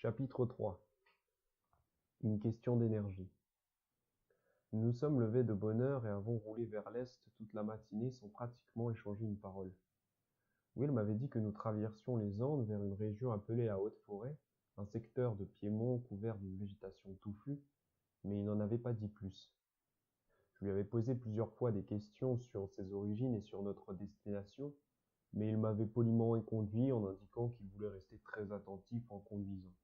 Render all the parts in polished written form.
Chapitre 3. Une question d'énergie. Nous nous sommes levés de bonne heure et avons roulé vers l'est toute la matinée sans pratiquement échanger une parole. Will m'avait dit que nous traversions les Andes vers une région appelée la Haute-Forêt, un secteur de piémont couvert d'une végétation touffue, mais il n'en avait pas dit plus. Je lui avais posé plusieurs fois des questions sur ses origines et sur notre destination, mais il m'avait poliment éconduit en indiquant qu'il voulait rester très attentif en conduisant.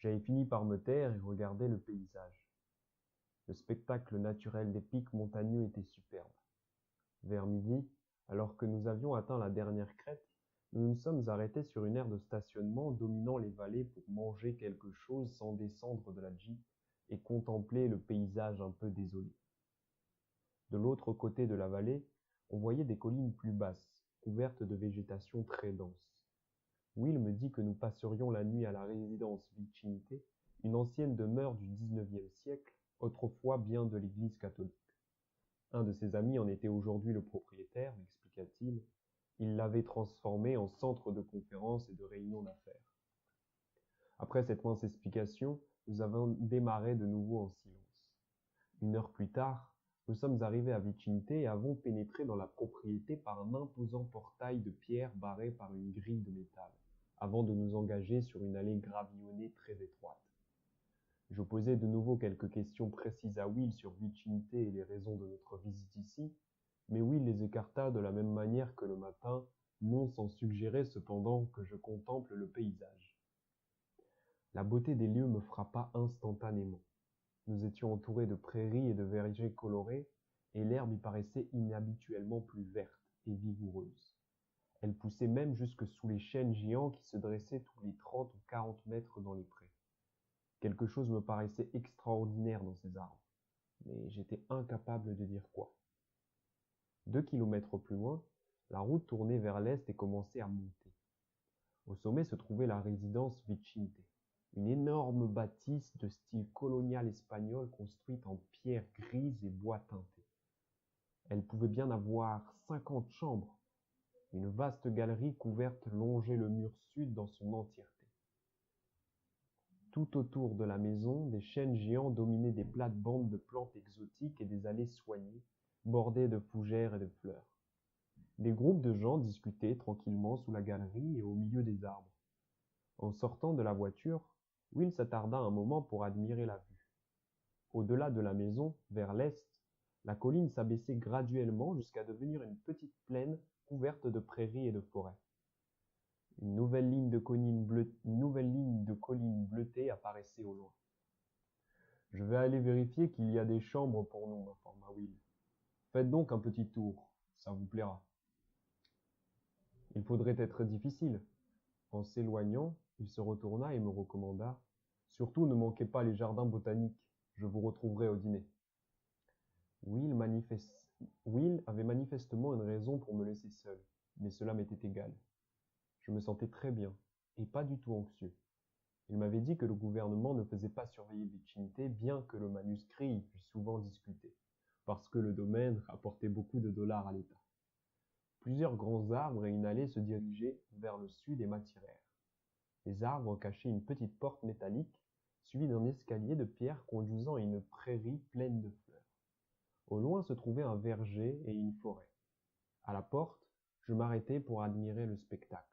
J'avais fini par me taire et regarder le paysage. Le spectacle naturel des pics montagneux était superbe. Vers midi, alors que nous avions atteint la dernière crête, nous nous sommes arrêtés sur une aire de stationnement dominant les vallées pour manger quelque chose sans descendre de la Jeep et contempler le paysage un peu désolé. De l'autre côté de la vallée, on voyait des collines plus basses, couvertes de végétation très dense. Will me dit que nous passerions la nuit à la résidence Vicinte, une ancienne demeure du XIXe siècle, autrefois bien de l'église catholique. Un de ses amis en était aujourd'hui le propriétaire, m'expliqua-t-il. Il l'avait transformé en centre de conférences et de réunions d'affaires. Après cette mince explication, nous avons démarré de nouveau en silence. 1 heure plus tard, nous sommes arrivés à Vicinte et avons pénétré dans la propriété par un imposant portail de pierre barré par une grille de métal, avant de nous engager sur une allée gravillonnée très étroite. Je posai de nouveau quelques questions précises à Will sur Vicinte et les raisons de notre visite ici, mais Will les écarta de la même manière que le matin, non sans suggérer cependant que je contemple le paysage. La beauté des lieux me frappa instantanément. Nous étions entourés de prairies et de vergers colorés, et l'herbe y paraissait inhabituellement plus verte et vigoureuse. Elle poussait même jusque sous les chênes géants qui se dressaient tous les 30 ou 40 mètres dans les prés. Quelque chose me paraissait extraordinaire dans ces arbres, mais j'étais incapable de dire quoi. 2 kilomètres plus loin, la route tournait vers l'est et commençait à monter. Au sommet se trouvait la résidence Vicinte, une énorme bâtisse de style colonial espagnol construite en pierre grise et bois teinté. Elle pouvait bien avoir 50 chambres. Une vaste galerie couverte longeait le mur sud dans son entièreté. Tout autour de la maison, des chênes géants dominaient des plates-bandes de plantes exotiques et des allées soignées, bordées de fougères et de fleurs. Des groupes de gens discutaient tranquillement sous la galerie et au milieu des arbres. En sortant de la voiture, Will s'attarda un moment pour admirer la vue. Au-delà de la maison, vers l'est, la colline s'abaissait graduellement jusqu'à devenir une petite plaine couverte de prairies et de forêts. Une nouvelle ligne de collines bleutées apparaissait au loin. Je vais aller vérifier qu'il y a des chambres pour nous, m'informa Will. Faites donc un petit tour, ça vous plaira. Il faudrait être difficile. En s'éloignant, il se retourna et me recommanda « Surtout ne manquez pas les jardins botaniques, je vous retrouverai au dîner. » Will avait manifestement une raison pour me laisser seul, mais cela m'était égal. Je me sentais très bien, et pas du tout anxieux. Il m'avait dit que le gouvernement ne faisait pas surveiller Vicinte, bien que le manuscrit y fût souvent discuté, parce que le domaine rapportait beaucoup de dollars à l'État. Plusieurs grands arbres et une allée se dirigeaient vers le sud et m'attirèrent. Les arbres cachaient une petite porte métallique, suivie d'un escalier de pierre conduisant à une prairie pleine de fleurs. Au loin se trouvait un verger et une forêt. À la porte, je m'arrêtai pour admirer le spectacle.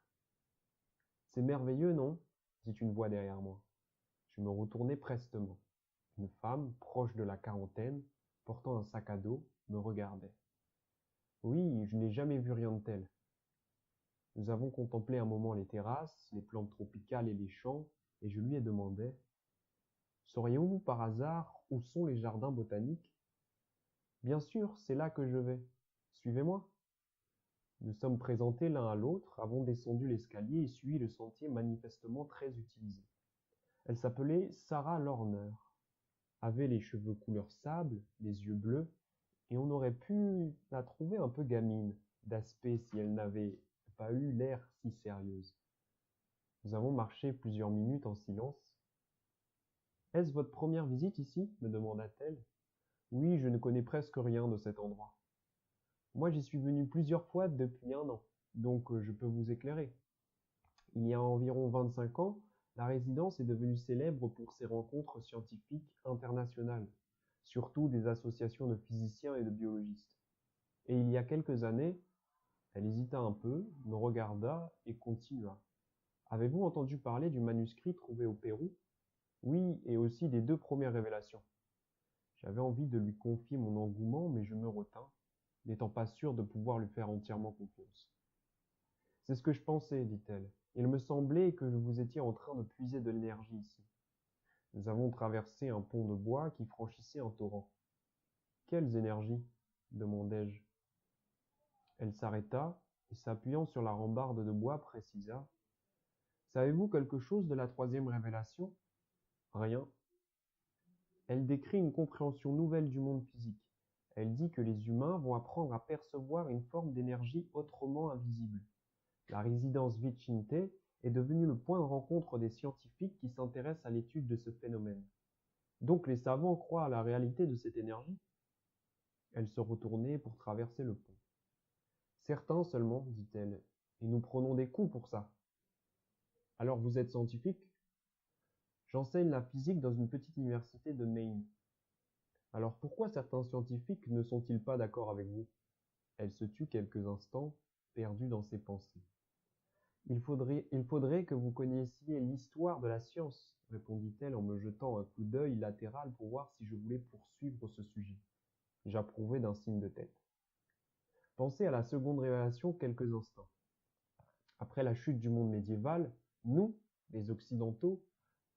« C'est merveilleux, non ?» dit une voix derrière moi. Je me retournai prestement. Une femme, proche de la quarantaine, portant un sac à dos, me regardait. Oui, je n'ai jamais vu rien de tel. Nous avons contemplé un moment les terrasses, les plantes tropicales et les champs, et je lui ai demandé « Sauriez-vous par hasard où sont les jardins botaniques ?»« Bien sûr, c'est là que je vais. Suivez-moi. » Nous sommes présentés l'un à l'autre, avons descendu l'escalier et suivi le sentier manifestement très utilisé. Elle s'appelait Sarah Lorner, avait les cheveux couleur sable, les yeux bleus, et on aurait pu la trouver un peu gamine d'aspect si elle n'avait pas eu l'air si sérieuse. Nous avons marché plusieurs minutes en silence. « Est-ce votre première visite ici ?» me demanda-t-elle. « Oui, je ne connais presque rien de cet endroit. Moi, j'y suis venu plusieurs fois depuis 1 an, donc je peux vous éclairer. Il y a environ 25 ans, La résidence est devenue célèbre pour ses rencontres scientifiques internationales, surtout des associations de physiciens et de biologistes. Et il y a quelques années, elle hésita un peu, me regarda et continua. Avez-vous entendu parler du manuscrit trouvé au Pérou? Oui, et aussi des 2 premières révélations. J'avais envie de lui confier mon engouement, mais je me retins, n'étant pas sûr de pouvoir lui faire entièrement confiance. C'est ce que je pensais, dit-elle. Il me semblait que vous étiez en train de puiser de l'énergie ici. Nous avons traversé un pont de bois qui franchissait un torrent. Quelles énergies? Demandai-je. Elle s'arrêta et, s'appuyant sur la rambarde de bois, précisa. Savez-vous quelque chose de la 3e révélation? Rien. Elle décrit une compréhension nouvelle du monde physique. Elle dit que les humains vont apprendre à percevoir une forme d'énergie autrement invisible. La résidence Vicente est devenue le point de rencontre des scientifiques qui s'intéressent à l'étude de ce phénomène. Donc les savants croient à la réalité de cette énergie? Elle se retournait pour traverser le pont. Certains seulement, dit-elle, et nous prenons des coups pour ça. Alors vous êtes scientifique? J'enseigne la physique dans une petite université de Maine. Alors pourquoi certains scientifiques ne sont-ils pas d'accord avec vous? Elle se tut quelques instants, perdue dans ses pensées. Il faudrait que vous connaissiez l'histoire de la science, répondit-elle en me jetant un coup d'œil latéral pour voir si je voulais poursuivre ce sujet. J'approuvai d'un signe de tête. Pensez à la 2e révélation quelques instants. Après la chute du monde médiéval, nous, les Occidentaux,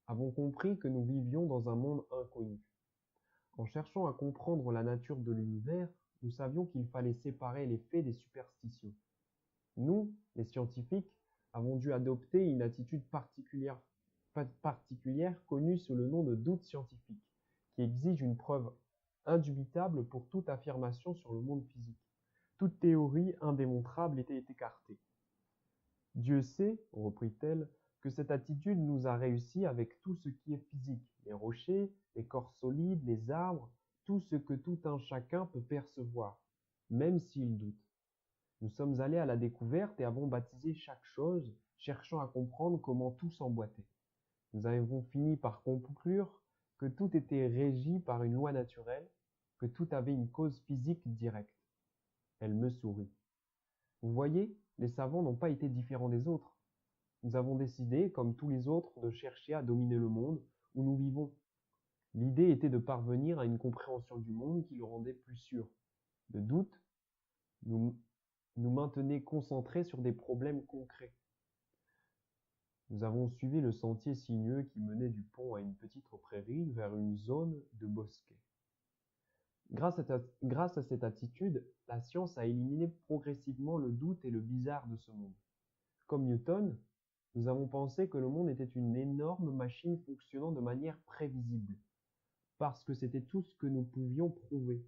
avons compris que nous vivions dans un monde inconnu. En cherchant à comprendre la nature de l'univers, nous savions qu'il fallait séparer les faits des superstitions. Nous, les scientifiques, avons dû adopter une attitude particulière connue sous le nom de doute scientifique, qui exige une preuve indubitable pour toute affirmation sur le monde physique. Toute théorie indémontrable était écartée. Dieu sait, reprit-elle, que cette attitude nous a réussi avec tout ce qui est physique, les rochers, les corps solides, les arbres, tout ce que tout un chacun peut percevoir, même s'il doute. Nous sommes allés à la découverte et avons baptisé chaque chose, cherchant à comprendre comment tout s'emboîtait. Nous avons fini par conclure que tout était régi par une loi naturelle, que tout avait une cause physique directe. Elle me sourit. Vous voyez, les savants n'ont pas été différents des autres. Nous avons décidé, comme tous les autres, de chercher à dominer le monde où nous vivons. L'idée était de parvenir à une compréhension du monde qui le rendait plus sûr. Le doute nous maintenait concentrés sur des problèmes concrets. Nous avons suivi le sentier sinueux qui menait du pont à une petite prairie vers une zone de bosquet. Grâce à cette attitude, la science a éliminé progressivement le doute et le bizarre de ce monde. Comme Newton, nous avons pensé que le monde était une énorme machine fonctionnant de manière prévisible, parce que c'était tout ce que nous pouvions prouver.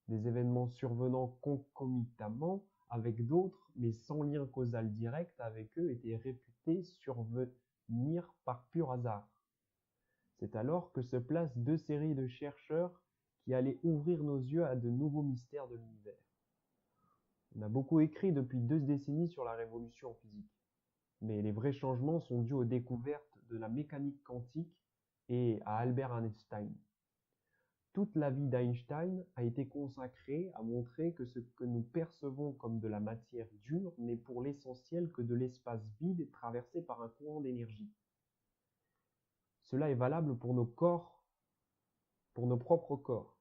Des événements survenant concomitamment avec d'autres, mais sans lien causal direct avec eux, étaient réputés survenir par pur hasard. C'est alors que se placent 2 séries de chercheurs qui allaient ouvrir nos yeux à de nouveaux mystères de l'univers. On a beaucoup écrit depuis 2 décennies sur la révolution en physique, mais les vrais changements sont dus aux découvertes de la mécanique quantique et à Albert Einstein. Toute la vie d'Einstein a été consacrée à montrer que ce que nous percevons comme de la matière dure n'est pour l'essentiel que de l'espace vide traversé par un courant d'énergie. Cela est valable pour nos corps, pour nos propres corps.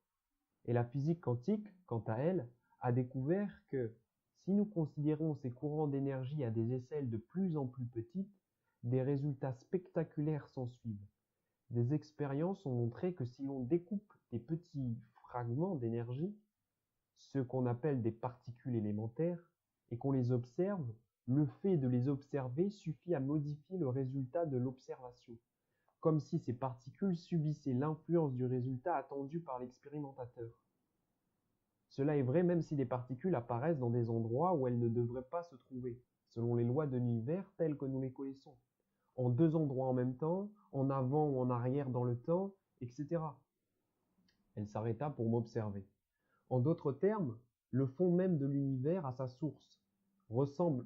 Et la physique quantique, quant à elle, a découvert que si nous considérons ces courants d'énergie à des échelles de plus en plus petites, des résultats spectaculaires s'ensuivent. Des expériences ont montré que si l'on découpe des petits fragments d'énergie, ce qu'on appelle des particules élémentaires, et qu'on les observe, le fait de les observer suffit à modifier le résultat de l'observation, comme si ces particules subissaient l'influence du résultat attendu par l'expérimentateur. Cela est vrai même si des particules apparaissent dans des endroits où elles ne devraient pas se trouver, selon les lois de l'univers telles que nous les connaissons, en 2 endroits en même temps, en avant ou en arrière dans le temps, etc. Elle s'arrêta pour m'observer. En d'autres termes, le fond même de l'univers a sa source, ressemble.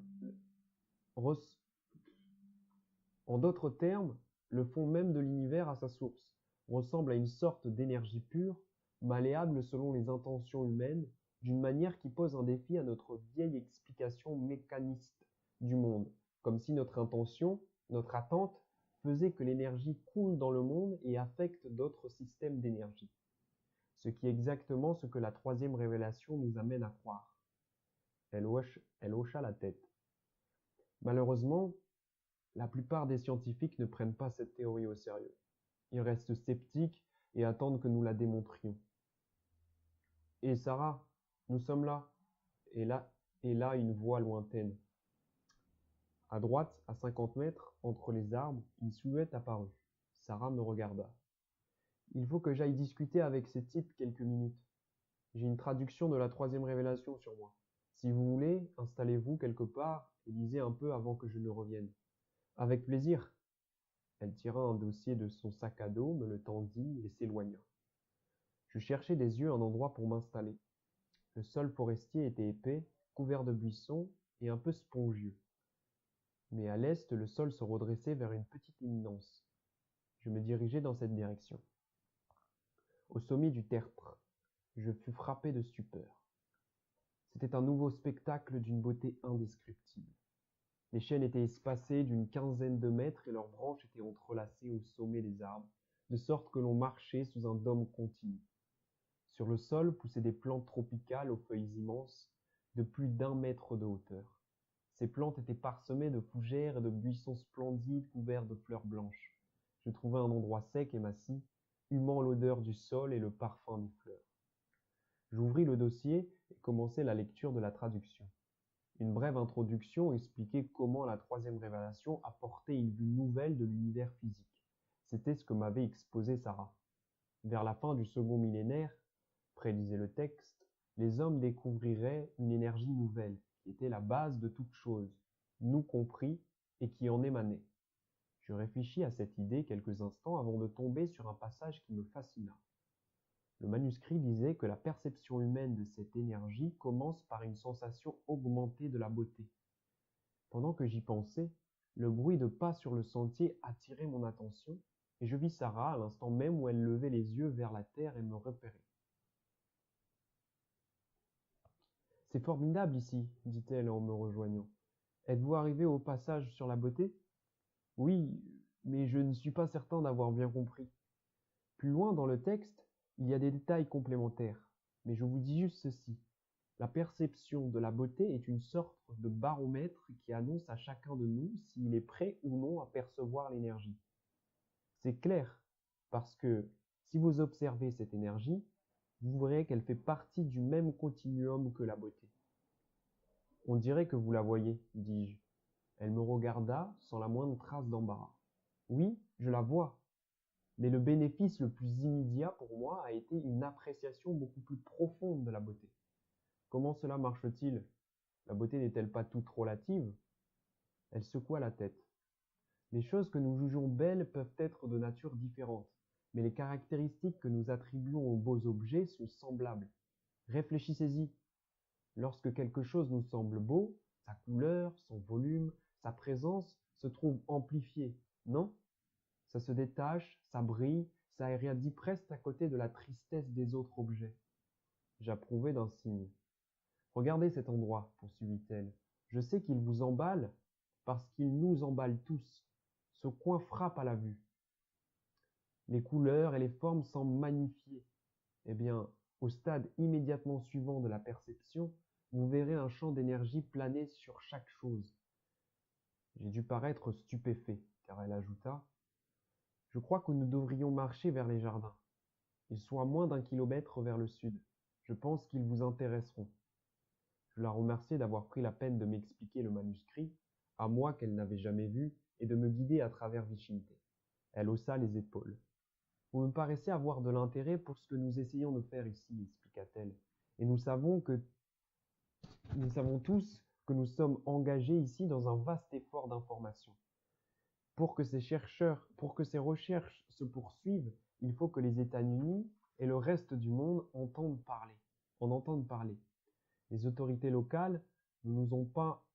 En d'autres termes, Le fond même de l'univers à sa source ressemble à une sorte d'énergie pure, malléable selon les intentions humaines, d'une manière qui pose un défi à notre vieille explication mécaniste du monde, comme si notre intention, notre attente, faisait que l'énergie coule dans le monde et affecte d'autres systèmes d'énergie. Ce qui est exactement ce que la troisième révélation nous amène à croire. Elle hocha la tête. Malheureusement, la plupart des scientifiques ne prennent pas cette théorie au sérieux. Ils restent sceptiques et attendent que nous la démontrions. Et Sarah, nous sommes là. Et là une voix lointaine. À droite, à 50 mètres, entre les arbres, une silhouette apparut. Sarah me regarda. Il faut que j'aille discuter avec ces types quelques minutes. J'ai une traduction de la troisième révélation sur moi. Si vous voulez, installez-vous quelque part et lisez un peu avant que je ne revienne. Avec plaisir. Elle tira un dossier de son sac à dos, me le tendit et s'éloigna. Je cherchais des yeux un endroit pour m'installer. Le sol forestier était épais, couvert de buissons et un peu spongieux. Mais à l'est, le sol se redressait vers une petite éminence. Je me dirigeai dans cette direction. Au sommet du tertre, je fus frappé de stupeur. C'était un nouveau spectacle d'une beauté indescriptible. Les chênes étaient espacés d'une quinzaine de mètres et leurs branches étaient entrelacées au sommet des arbres, de sorte que l'on marchait sous un dôme continu. Sur le sol poussaient des plantes tropicales aux feuilles immenses, de plus d'1 mètre de hauteur. Ces plantes étaient parsemées de fougères et de buissons splendides couverts de fleurs blanches. Je trouvai un endroit sec et massif, humant l'odeur du sol et le parfum des fleurs. J'ouvris le dossier et commençai la lecture de la traduction. Une brève introduction expliquait comment la troisième révélation apportait une vue nouvelle de l'univers physique. C'était ce que m'avait exposé Sarah. Vers la fin du second millénaire, prédisait le texte, les hommes découvriraient une énergie nouvelle, qui était la base de toute chose, nous compris, et qui en émanait. Je réfléchis à cette idée quelques instants avant de tomber sur un passage qui me fascina. Le manuscrit disait que la perception humaine de cette énergie commence par une sensation augmentée de la beauté. Pendant que j'y pensais, le bruit de pas sur le sentier attirait mon attention, et je vis Sarah à l'instant même où elle levait les yeux vers la terre et me repérait. C'est formidable ici, dit-elle en me rejoignant. Êtes-vous arrivé au passage sur la beauté? Oui, mais je ne suis pas certain d'avoir bien compris. Plus loin dans le texte, il y a des détails complémentaires, mais je vous dis juste ceci. La perception de la beauté est une sorte de baromètre qui annonce à chacun de nous s'il est prêt ou non à percevoir l'énergie. C'est clair, parce que si vous observez cette énergie, vous verrez qu'elle fait partie du même continuum que la beauté. On dirait que vous la voyez, dis-je. Elle me regarda sans la moindre trace d'embarras. Oui, je la vois, mais le bénéfice le plus immédiat pour moi a été une appréciation beaucoup plus profonde de la beauté. Comment cela marche-t-il? La beauté n'est-elle pas toute relative? Elle secoua la tête. Les choses que nous jugeons belles peuvent être de nature différente, mais les caractéristiques que nous attribuons aux beaux objets sont semblables. Réfléchissez-y. Lorsque quelque chose nous semble beau, sa couleur, son volume, sa présence se trouvent amplifiés, non? Ça se détache, ça brille, ça irradie presque à côté de la tristesse des autres objets. J'approuvai d'un signe. Regardez cet endroit, poursuivit-elle. Je sais qu'il vous emballe parce qu'il nous emballe tous. Ce coin frappe à la vue. Les couleurs et les formes semblent magnifiées. Eh bien, au stade immédiatement suivant de la perception, vous verrez un champ d'énergie planer sur chaque chose. J'ai dû paraître stupéfait, car elle ajouta, je crois que nous devrions marcher vers les jardins. Ils sont à moins d'1 kilomètre vers le sud. Je pense qu'ils vous intéresseront. Je la remerciai d'avoir pris la peine de m'expliquer le manuscrit, à moi qu'elle n'avait jamais vu, et de me guider à travers Vichinté. Elle haussa les épaules. Vous me paraissez avoir de l'intérêt pour ce que nous essayons de faire ici, expliqua-t-elle. Et nous savons tous que nous sommes engagés ici dans un vaste effort d'information. Pour que ces recherches se poursuivent, il faut que les États-Unis et le reste du monde en entendent parler. Les autorités locales ne nous ont pas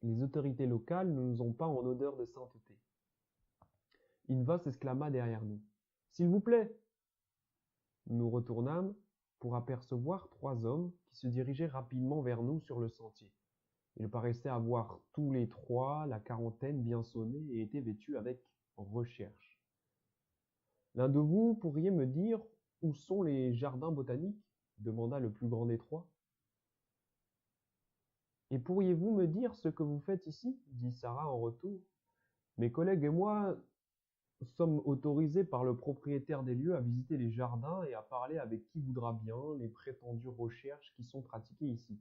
Les autorités locales ne nous ont pas en odeur de sainteté. Inva s'exclama derrière nous. S'il vous plaît! Nous nous retournâmes pour apercevoir 3 hommes qui se dirigeaient rapidement vers nous sur le sentier. Ils paraissaient avoir tous les 3 la quarantaine bien sonnée et étaient vêtus avec recherche. L'un de vous pourriez me dire où sont les jardins botaniques? Demanda le plus grand des 3. Et pourriez-vous me dire ce que vous faites ici? Dit Sarah en retour. Mes collègues et moi sommes autorisés par le propriétaire des lieux à visiter les jardins et à parler avec qui voudra bien les prétendues recherches qui sont pratiquées ici.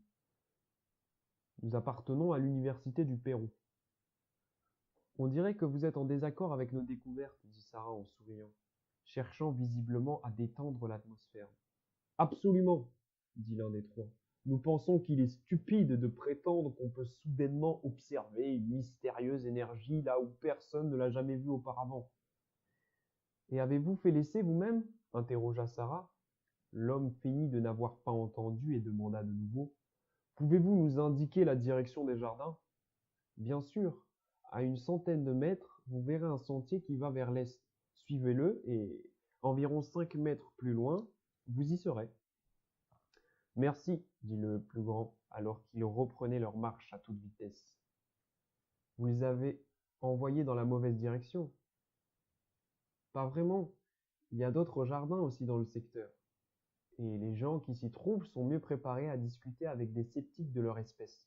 Nous appartenons à l'université du Pérou. On dirait que vous êtes en désaccord avec nos découvertes, dit Sarah en souriant, cherchant visiblement à détendre l'atmosphère. Absolument, dit l'un des 3. Nous pensons qu'il est stupide de prétendre qu'on peut soudainement observer une mystérieuse énergie là où personne ne l'a jamais vue auparavant. Et avez-vous fait l'essai vous-même? Interrogea Sarah. L'homme feignit de n'avoir pas entendu et demanda de nouveau. Pouvez-vous nous indiquer la direction des jardins? Bien sûr. À une centaine de mètres, vous verrez un sentier qui va vers l'est. Suivez-le et environ 5 mètres plus loin, vous y serez. Merci, dit le plus grand, alors qu'ils reprenaient leur marche à toute vitesse. Vous les avez envoyés dans la mauvaise direction. Pas vraiment. Il y a d'autres jardins aussi dans le secteur. Et les gens qui s'y trouvent sont mieux préparés à discuter avec des sceptiques de leur espèce.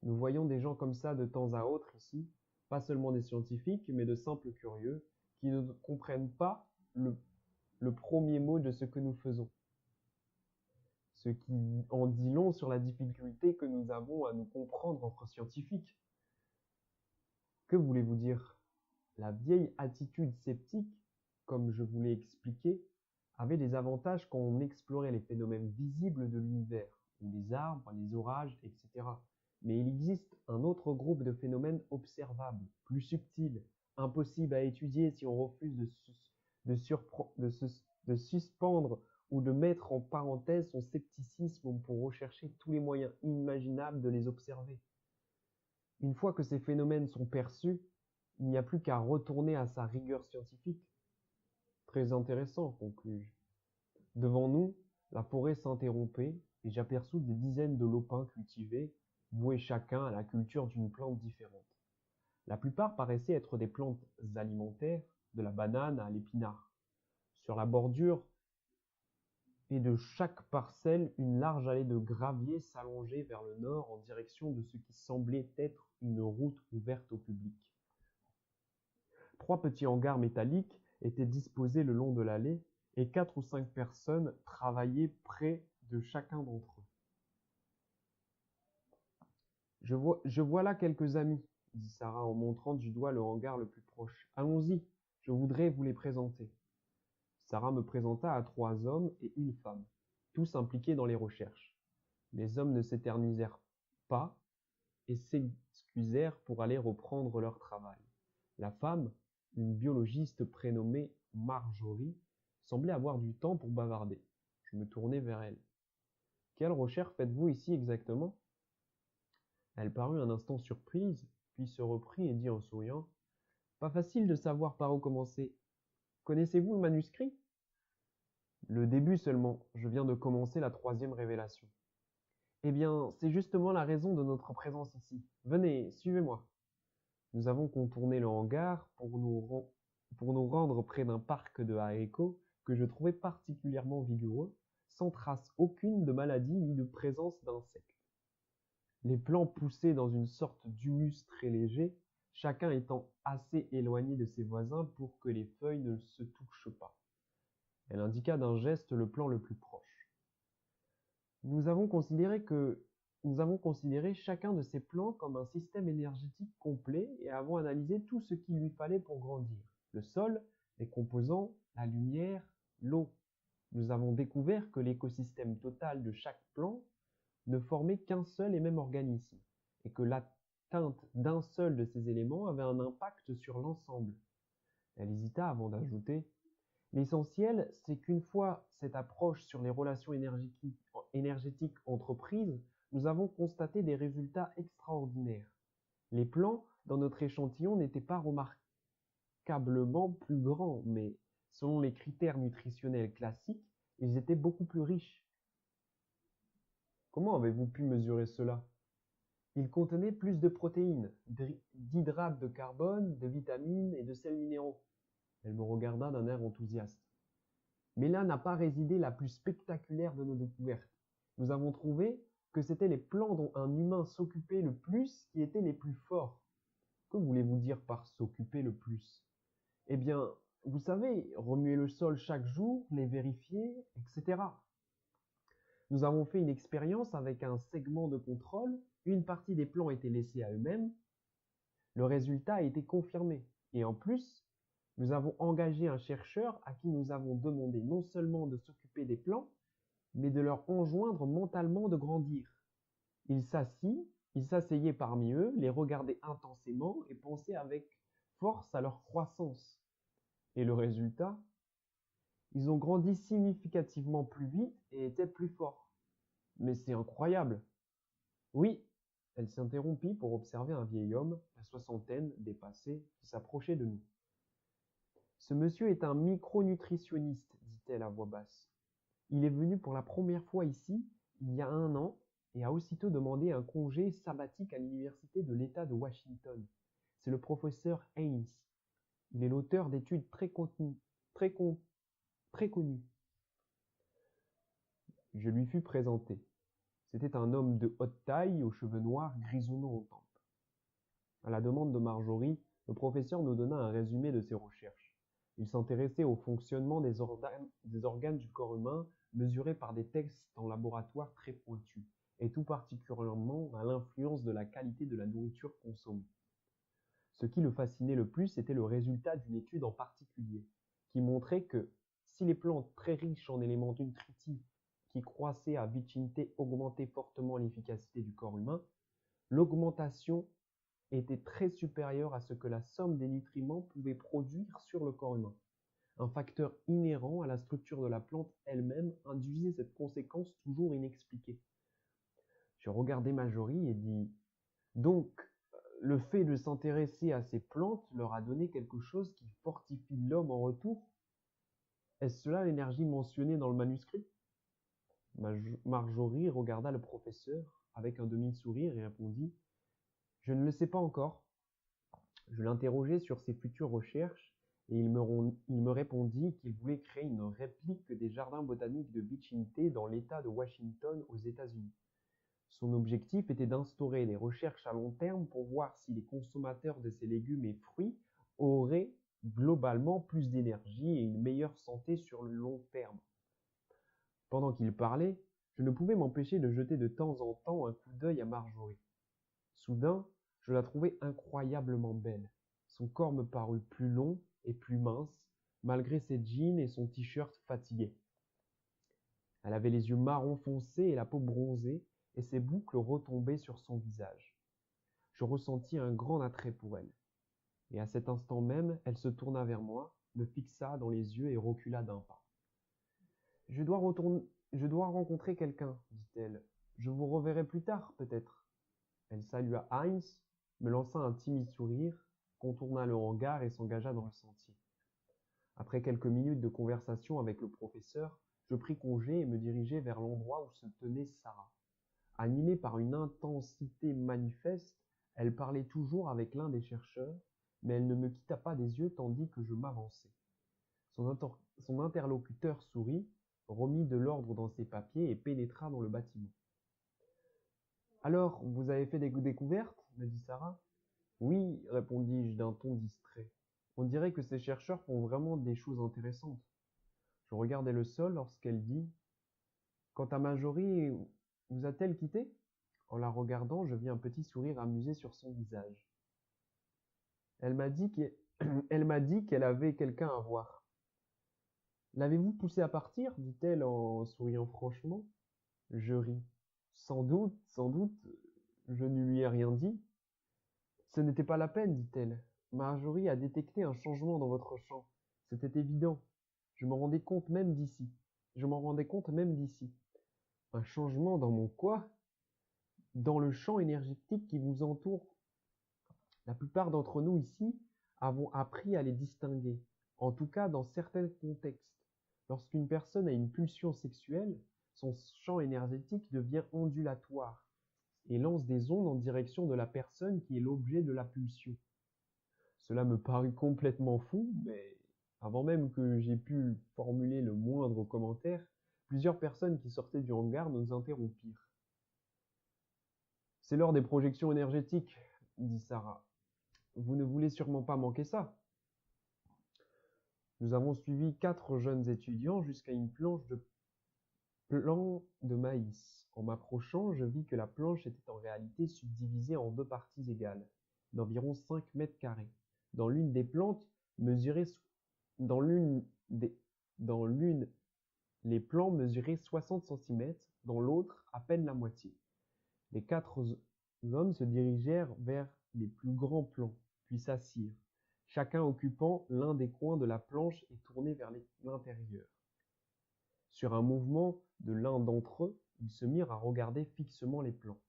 Nous voyons des gens comme ça de temps à autre ici, pas seulement des scientifiques, mais de simples curieux, qui ne comprennent pas le premier mot de ce que nous faisons. Ce qui en dit long sur la difficulté que nous avons à nous comprendre entre scientifiques. Que voulez-vous dire? La vieille attitude sceptique, comme je vous l'ai expliqué, avait des avantages quand on explorait les phénomènes visibles de l'univers, ou les arbres, les orages, etc. Mais il existe un autre groupe de phénomènes observables, plus subtils, impossibles à étudier si on refuse de suspendre ou de mettre en parenthèse son scepticisme pour rechercher tous les moyens imaginables de les observer. Une fois que ces phénomènes sont perçus, il n'y a plus qu'à retourner à sa rigueur scientifique. Très intéressant, conclus-je. Devant nous, la forêt s'interrompait et j'aperçus des dizaines de lopins cultivés, voués chacun à la culture d'une plante différente. La plupart paraissaient être des plantes alimentaires, de la banane à l'épinard. Sur la bordure et de chaque parcelle, une large allée de gravier s'allongeait vers le nord en direction de ce qui semblait être une route ouverte au public. 3 petits hangars métalliques étaient disposés le long de l'allée et 4 ou 5 personnes travaillaient près de chacun d'entre eux. Je vois là quelques amis, dit Sarah en montrant du doigt le hangar le plus proche. Allons-y, je voudrais vous les présenter. Sarah me présenta à 3 hommes et une femme, tous impliqués dans les recherches. Les hommes ne s'éternisèrent pas et s'excusèrent pour aller reprendre leur travail. La femme, une biologiste prénommée Marjorie, semblait avoir du temps pour bavarder. Je me tournai vers elle. Quelle recherche faites-vous ici exactement? Elle parut un instant surprise, puis se reprit et dit en souriant. Pas facile de savoir par où commencer. Connaissez-vous le manuscrit? Le début seulement, je viens de commencer la 3e révélation. Eh bien, c'est justement la raison de notre présence ici. Venez, suivez-moi. Nous avons contourné le hangar pour nous rendre près d'un parc de haricots que je trouvais particulièrement vigoureux, sans trace aucune de maladie ni de présence d'insectes. Les plants poussaient dans une sorte d'humus très léger, chacun étant assez éloigné de ses voisins pour que les feuilles ne se touchent pas. Elle indiqua d'un geste le plan le plus proche. Nous avons considéré chacun de ces plants comme un système énergétique complet et avons analysé tout ce qu'il lui fallait pour grandir. Le sol, les composants, la lumière, l'eau. Nous avons découvert que l'écosystème total de chaque plant ne formait qu'un seul et même organisme, et que l'atteinte d'un seul de ces éléments avait un impact sur l'ensemble. Elle hésita avant d'ajouter. L'essentiel, c'est qu'une fois cette approche sur les relations énergétiques entre prises, nous avons constaté des résultats extraordinaires. Les plants dans notre échantillon n'étaient pas remarquablement plus grands, mais selon les critères nutritionnels classiques, ils étaient beaucoup plus riches. Comment avez-vous pu mesurer cela? Ils contenaient plus de protéines, d'hydrates de carbone, de vitamines et de sels minéraux. Elle me regarda d'un air enthousiaste. Mais là n'a pas résidé la plus spectaculaire de nos découvertes. Nous avons trouvé que c'étaient les plants dont un humain s'occupait le plus qui étaient les plus forts. Que voulez-vous dire par s'occuper le plus? Eh bien, vous savez, remuer le sol chaque jour, les vérifier, etc. Nous avons fait une expérience avec un segment de contrôle. Une partie des plants était laissée à eux-mêmes. Le résultat a été confirmé. Et en plus, nous avons engagé un chercheur à qui nous avons demandé non seulement de s'occuper des plants, mais de leur enjoindre mentalement de grandir. Il s'asseyait parmi eux, les regardait intensément et pensait avec force à leur croissance. Et le résultat? Ils ont grandi significativement plus vite et étaient plus forts. Mais c'est incroyable. Oui, elle s'interrompit pour observer un vieil homme, la soixantaine dépassée, qui s'approchait de nous. Ce monsieur est un micronutritionniste, dit-elle à voix basse. Il est venu pour la première fois ici, il y a 1 an, et a aussitôt demandé un congé sabbatique à l'université de l'État de Washington. C'est le professeur Haynes. Il est l'auteur d'études très connues. Je lui fus présenté. C'était un homme de haute taille, aux cheveux noirs grisonnants aux tempes. À la demande de Marjorie, le professeur nous donna un résumé de ses recherches. Il s'intéressait au fonctionnement des organes du corps humain, mesurés par des tests en laboratoire très pointus, et tout particulièrement à l'influence de la qualité de la nourriture consommée. Ce qui le fascinait le plus était le résultat d'une étude en particulier, qui montrait que si les plantes très riches en éléments nutritifs qui croissaient à Vicinte augmentaient fortement l'efficacité du corps humain, l'augmentation était très supérieure à ce que la somme des nutriments pouvait produire sur le corps humain. Un facteur inhérent à la structure de la plante elle-même induisait cette conséquence toujours inexpliquée. Je regardai Marjorie et dis « Donc, le fait de s'intéresser à ces plantes leur a donné quelque chose qui fortifie l'homme en retour? Est-ce cela l'énergie mentionnée dans le manuscrit ?» Marjorie regarda le professeur avec un demi-sourire et répondit « Je ne le sais pas encore. » Je l'interrogeai sur ses futures recherches et il me répondit qu'il voulait créer une réplique des jardins botaniques de Vicinte dans l'État de Washington aux États-Unis. Son objectif était d'instaurer des recherches à long terme pour voir si les consommateurs de ces légumes et fruits auraient globalement plus d'énergie et une meilleure santé sur le long terme. Pendant qu'il parlait, je ne pouvais m'empêcher de jeter de temps en temps un coup d'œil à Marjorie. Soudain, je la trouvai incroyablement belle. Son corps me parut plus long et plus mince, malgré ses jeans et son t-shirt fatigué. Elle avait les yeux marron foncé et la peau bronzée, et ses boucles retombaient sur son visage. Je ressentis un grand attrait pour elle. Et à cet instant même, elle se tourna vers moi, me fixa dans les yeux et recula d'un pas. Je dois rencontrer quelqu'un, dit-elle. Je vous reverrai plus tard, peut-être. Elle salua Heinz, me lança un timide sourire, contourna le hangar et s'engagea dans le sentier. Après quelques minutes de conversation avec le professeur, je pris congé et me dirigeai vers l'endroit où se tenait Sarah. Animée par une intensité manifeste, elle parlait toujours avec l'un des chercheurs, mais elle ne me quitta pas des yeux tandis que je m'avançais. Son interlocuteur sourit, remit de l'ordre dans ses papiers et pénétra dans le bâtiment. Alors, vous avez fait des découvertes? Me dit Sarah. Oui, répondis-je d'un ton distrait. On dirait que ces chercheurs font vraiment des choses intéressantes. Je regardais le sol lorsqu'elle dit Quant à Marjorie, vous a-t-elle quitté? En la regardant, je vis un petit sourire amusé sur son visage. Elle m'a dit qu'elle avait quelqu'un à voir. L'avez-vous poussée à partir? Dit-elle en souriant franchement. Je ris. Sans doute, je ne lui ai rien dit. Ce n'était pas la peine, dit-elle. Marjorie a détecté un changement dans votre champ. C'était évident. Je m'en rendais compte même d'ici. Un changement dans mon quoi? Dans le champ énergétique qui vous entoure. La plupart d'entre nous ici avons appris à les distinguer, en tout cas dans certains contextes. Lorsqu'une personne a une pulsion sexuelle, son champ énergétique devient ondulatoire et lance des ondes en direction de la personne qui est l'objet de la pulsion. Cela me parut complètement fou, mais avant même que j'aie pu formuler le moindre commentaire, plusieurs personnes qui sortaient du hangar nous interrompirent. C'est l'heure des projections énergétiques, dit Sarah. Vous ne voulez sûrement pas manquer ça. Nous avons suivi 4 jeunes étudiants jusqu'à une planche de plan de maïs. En m'approchant, je vis que la planche était en réalité subdivisée en 2 parties égales, d'environ 5 mètres carrés. Dans l'une des plantes mesurait dans l'une des dans l'une les plans mesuraient 60 centimètres, dans l'autre à peine la moitié. Les 4 hommes se dirigèrent vers les plus grands plans, puis s'assirent, chacun occupant l'un des coins de la planche et tourné vers l'intérieur. Sur un mouvement de l'un d'entre eux, ils se mirent à regarder fixement les plans.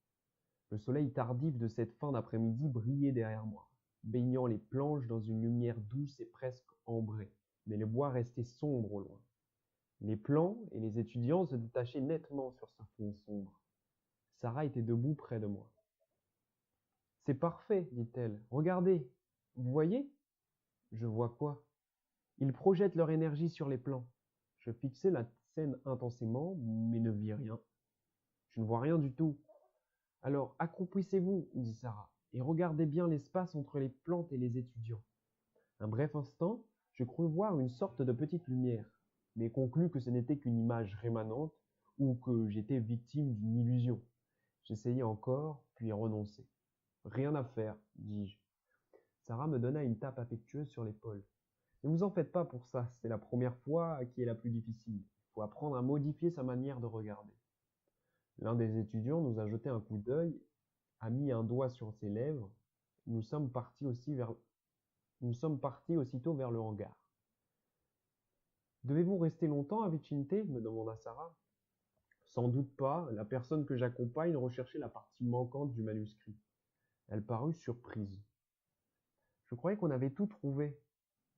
Le soleil tardif de cette fin d'après-midi brillait derrière moi, baignant les planches dans une lumière douce et presque ambrée, mais le bois restait sombre au loin. Les plans et les étudiants se détachaient nettement sur ce fond sombre. Sarah était debout près de moi. « C'est parfait, dit-elle. Regardez. Vous voyez ?» « Je vois quoi ? » « Ils projettent leur énergie sur les plans. » Je fixai la scène intensément, mais ne vis rien. « Je ne vois rien du tout. »« Alors accroupissez-vous, dit Sarah, et regardez bien l'espace entre les plantes et les étudiants. » Un bref instant, je crus voir une sorte de petite lumière, mais conclus que ce n'était qu'une image rémanente ou que j'étais victime d'une illusion. J'essayai encore, puis renonçai. « Rien à faire, dis-je. » Sarah me donna une tape affectueuse sur l'épaule. Ne vous en faites pas pour ça, c'est la première fois qui est la plus difficile. Il faut apprendre à modifier sa manière de regarder. L'un des étudiants nous a jeté un coup d'œil, a mis un doigt sur ses lèvres. Nous sommes partis aussitôt vers le hangar. Devez-vous rester longtemps à Vicinte me demanda Sarah. Sans doute pas, la personne que j'accompagne recherchait la partie manquante du manuscrit. Elle parut surprise. Je croyais qu'on avait tout trouvé,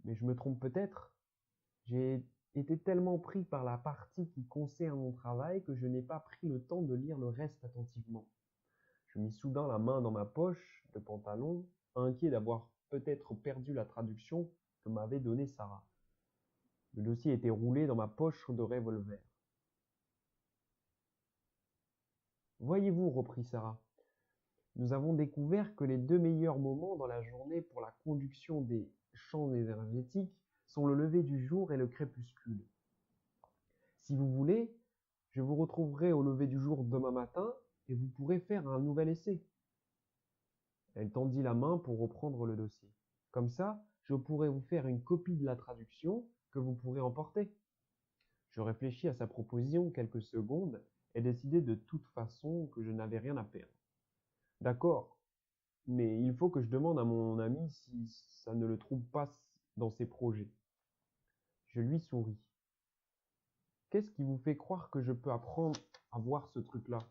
mais je me trompe peut-être. J'ai été tellement pris par la partie qui concerne mon travail que je n'ai pas pris le temps de lire le reste attentivement. Je mis soudain la main dans ma poche de pantalon, inquiet d'avoir peut-être perdu la traduction que m'avait donnée Sarah. Le dossier était roulé dans ma poche de revolver. Voyez-vous, reprit Sarah, nous avons découvert que les 2 meilleurs moments dans la journée pour la conduction des champs énergétiques sont le lever du jour et le crépuscule. Si vous voulez, je vous retrouverai au lever du jour demain matin et vous pourrez faire un nouvel essai. Elle tendit la main pour reprendre le dossier. Comme ça, je pourrai vous faire une copie de la traduction que vous pourrez emporter. Je réfléchis à sa proposition quelques secondes et décidai de toute façon que je n'avais rien à perdre. D'accord, mais il faut que je demande à mon ami si ça ne le trouble pas dans ses projets. Je lui souris. Qu'est-ce qui vous fait croire que je peux apprendre à voir ce truc-là?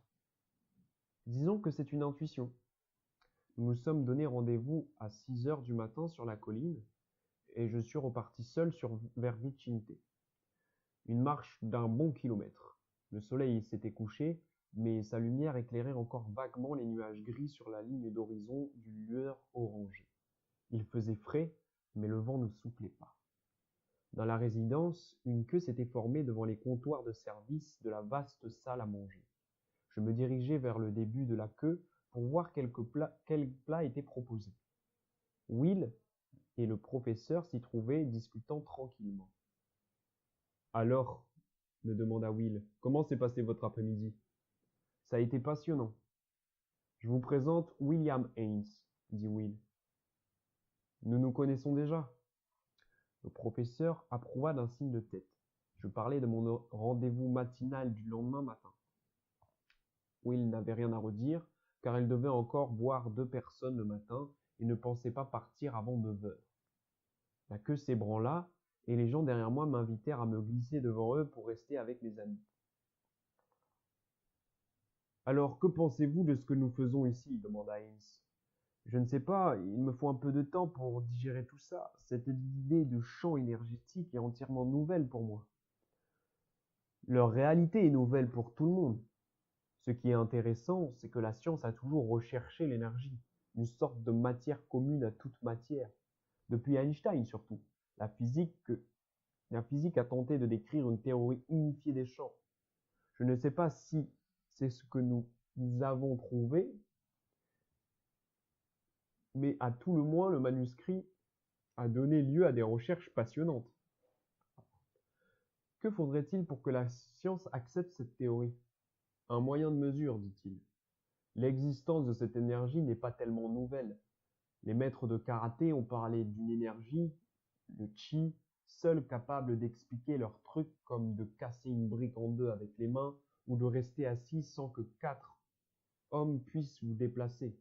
Disons que c'est une intuition. Nous nous sommes donné rendez-vous à 6 heures du matin sur la colline, et je suis reparti seul vers Vicinte. Une marche d'un bon kilomètre. Le soleil s'était couché, mais sa lumière éclairait encore vaguement les nuages gris sur la ligne d'horizon d'une lueur orangée. Il faisait frais, mais le vent ne soufflait pas. Dans la résidence, une queue s'était formée devant les comptoirs de service de la vaste salle à manger. Je me dirigeai vers le début de la queue pour voir quels plats étaient proposés. Will et le professeur s'y trouvaient, discutant tranquillement. « Alors, me demanda Will, comment s'est passé votre après-midi? Ça a été passionnant. Je vous présente William Haynes, dit Will. Nous nous connaissons déjà. Le professeur approuva d'un signe de tête. Je parlais de mon rendez-vous matinal du lendemain matin. Will n'avait rien à redire, car il devait encore voir 2 personnes le matin et ne pensait pas partir avant 9 heures. La queue s'ébranla, et les gens derrière moi m'invitèrent à me glisser devant eux pour rester avec mes amis. Alors, que pensez-vous de ce que nous faisons ici demanda Haynes. Je ne sais pas, il me faut un peu de temps pour digérer tout ça. Cette idée de champ énergétique est entièrement nouvelle pour moi. Leur réalité est nouvelle pour tout le monde. Ce qui est intéressant, c'est que la science a toujours recherché l'énergie, une sorte de matière commune à toute matière. Depuis Einstein surtout, la physique, la physique a tenté de décrire une théorie unifiée des champs. Je ne sais pas si c'est ce que nous avons trouvé, mais à tout le moins, le manuscrit a donné lieu à des recherches passionnantes. Que faudrait-il pour que la science accepte cette théorie? Un moyen de mesure, dit-il. L'existence de cette énergie n'est pas tellement nouvelle. Les maîtres de karaté ont parlé d'une énergie, le chi, seul capable d'expliquer leurs trucs comme de casser une brique en deux avec les mains ou de rester assis sans que 4 hommes puissent vous déplacer.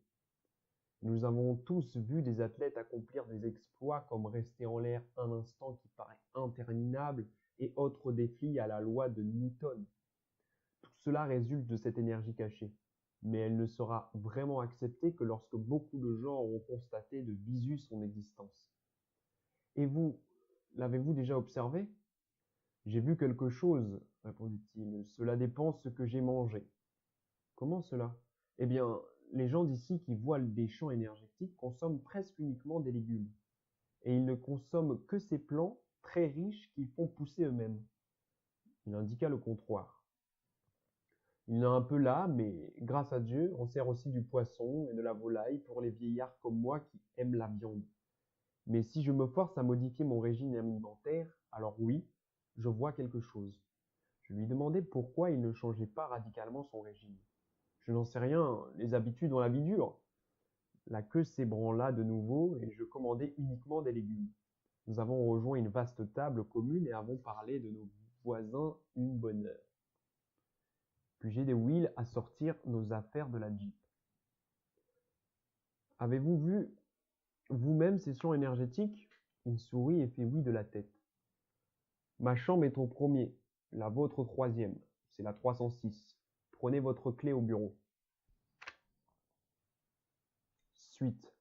Nous avons tous vu des athlètes accomplir des exploits comme rester en l'air un instant qui paraît interminable et autres défis à la loi de Newton. Tout cela résulte de cette énergie cachée, mais elle ne sera vraiment acceptée que lorsque beaucoup de gens auront constaté de visu son existence. Et vous, l'avez-vous déjà observé? J'ai vu quelque chose, répondit-il. Cela dépend ce que j'ai mangé. Comment cela? Eh bien, les gens d'ici qui voient des champs énergétiques consomment presque uniquement des légumes. Et ils ne consomment que ces plants très riches qu'ils font pousser eux-mêmes. Il indiqua le comptoir. Il y en a un peu là, mais grâce à Dieu, on sert aussi du poisson et de la volaille pour les vieillards comme moi qui aiment la viande. Mais si je me force à modifier mon régime alimentaire, alors oui, je vois quelque chose. Je lui demandai pourquoi il ne changeait pas radicalement son régime. Je n'en sais rien, les habitudes ont la vie dure. La queue s'ébranla de nouveau et je commandai uniquement des légumes. Nous avons rejoint une vaste table commune et avons parlé de nos voisins une bonne heure. Puis j'ai aidé Will à sortir nos affaires de la Jeep. Avez-vous vu vous-même ces champs énergétiques? Il sourit et fit oui de la tête. Ma chambre est au premier, la vôtre au troisième. C'est la 306. Prenez votre clé au bureau. Suite.